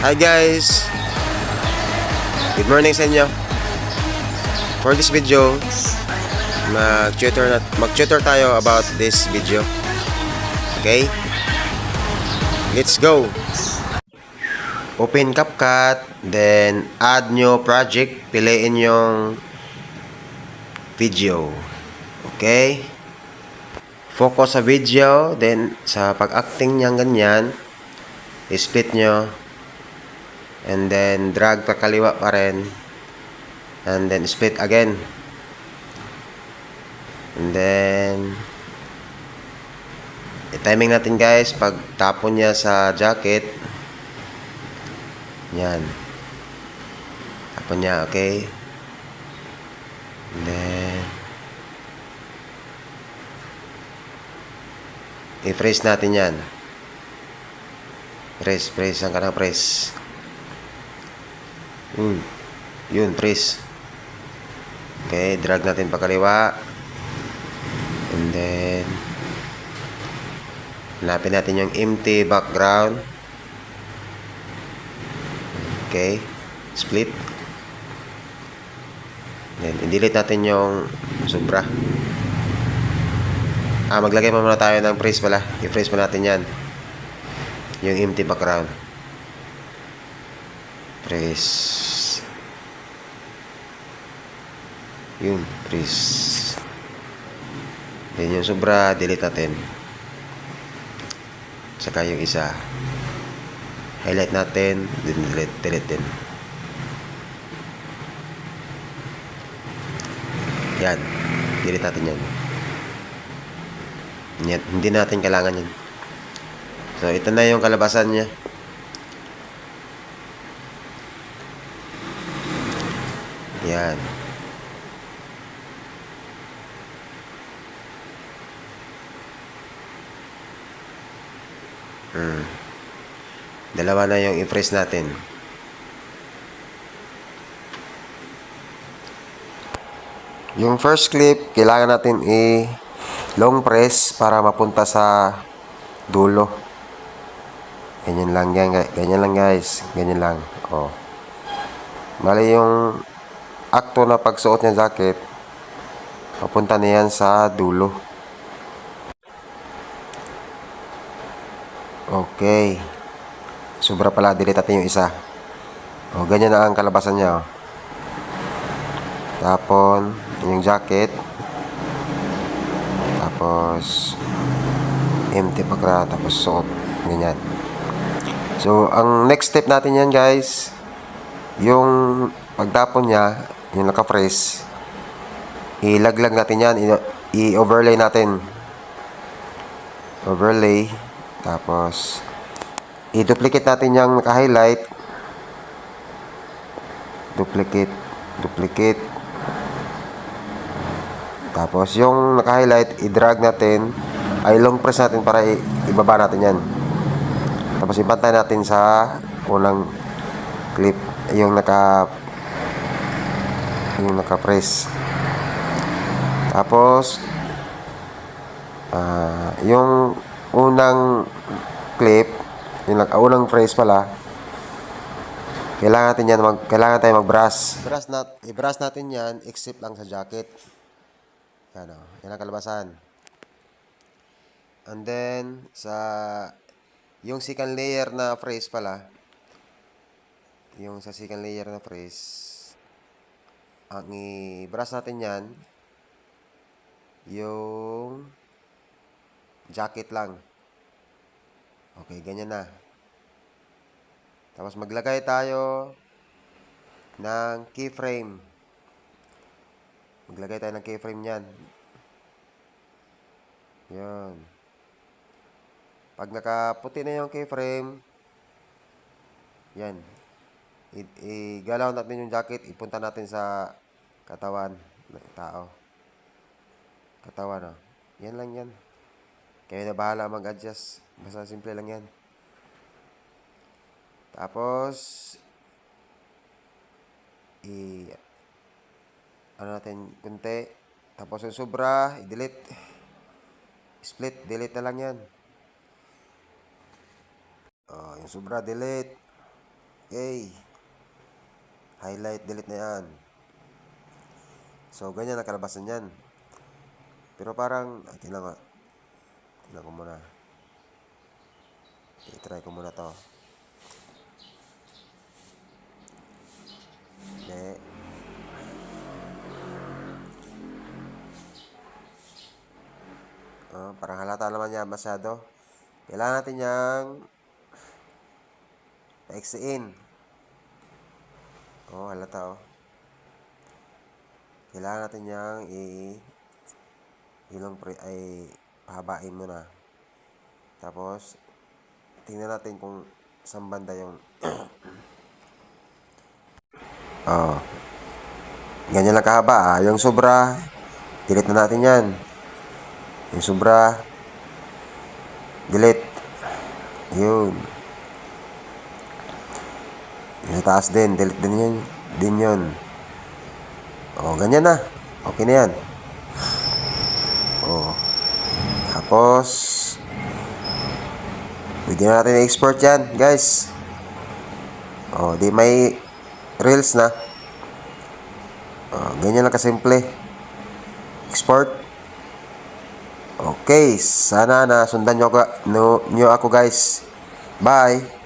Hi guys! Good morning sa inyo. For this video, mag-tutor tayo about this video. Okay? Let's go! Open CapCut, then add new project, piliin yung video. Okay? Focus sa video, then sa pag-acting niyang ganyan, split nyo, and then drag pa kaliwa pa rin, and then split again, and then i-timing natin guys pag tapon niya sa jacket. Yan, tapon niya. Okay, and then i-press natin yan. Press ang kanang press. Yun, press. Okay, drag natin pa kaliwa. And then hanapin natin yung empty background. Okay, split. Then i-delete natin yung sobra. Maglagay muna tayo ng press pala. I-press pa natin yan, yung empty background. Press. Yun, press. Then yung sobra, delete natin. Saka yung isa, highlight natin, then delete din. Yan, delete natin yan. Hindi natin kailangan yan. So ito na yung kalabasan niya. Yan. Dalawa na yung i-press natin. Yung first clip, kailangan natin long press para mapunta sa dulo. Ganyan lang yan, ganyan lang guys. Ganyan lang. Oh. Bali yung akto na pagsuot ng jacket, papunta na yan sa dulo. Okay. Sobra pala, delete natin yung isa. O, ganyan na ang kalabasan niya. O. Tapon yung jacket. Tapos empty background. Tapos suot. Ganyan. So, ang next step natin yan guys, yung pagtapon niya, yung naka-press, ilaglag natin yan. I-overlay natin. Overlay. Tapos i-duplicate natin yung naka-highlight. Duplicate. Tapos yung naka-highlight, i-drag natin. Long press natin para ibaba natin yan. Tapos ipantay natin sa unang clip, yung naka-press. Tapos yung unang clip, yung unang press pala, kailangan tayo mag-brush. I-brush natin yan, except lang sa jacket. Yan o, yan ang kalabasan. And then yung second layer na press pala, yung sa second layer na press, ang i-brush natin yan, yung jacket lang. Okay, ganyan na. Tapos maglagay tayo ng keyframe. Maglagay tayo ng keyframe niyan. Yan. Pag nakaputi na yung keyframe, yan. Igalaw natin yung jacket, ipunta natin sa katawan ng tao. Katawan, oh. Yan lang yan. Kayo na bahala mag-adjust. Basta simple lang yan. Tapos natin kunti. Tapos yung sobra, i-delete. Split, delete na lang yan. Yung sobra, delete. Okay. Highlight, delete na yan. So, ganyan ang kalabasan yan. Pero parang, tingnan ko. Tingnan ko muna. I-try ko muna to. Hindi. Parang halata naman yan masyado. Kailangan natin yang paiksiin. Halata. Kailangan natin yang pahabain muna. Tapos, tingnan natin kung saan banda yung ganyan lang kahaba. Yung sobra, delete na natin yan. Yung sobra, delete. Yun. Yung sa taas din, delete din yun. Ganyan na. Okay na yan. Tapos, pwede na natin i-export yan, guys. Di may reels na. Ganyan lang kasimple. Export. Okay, sana nasundan nyo ako guys. Bye!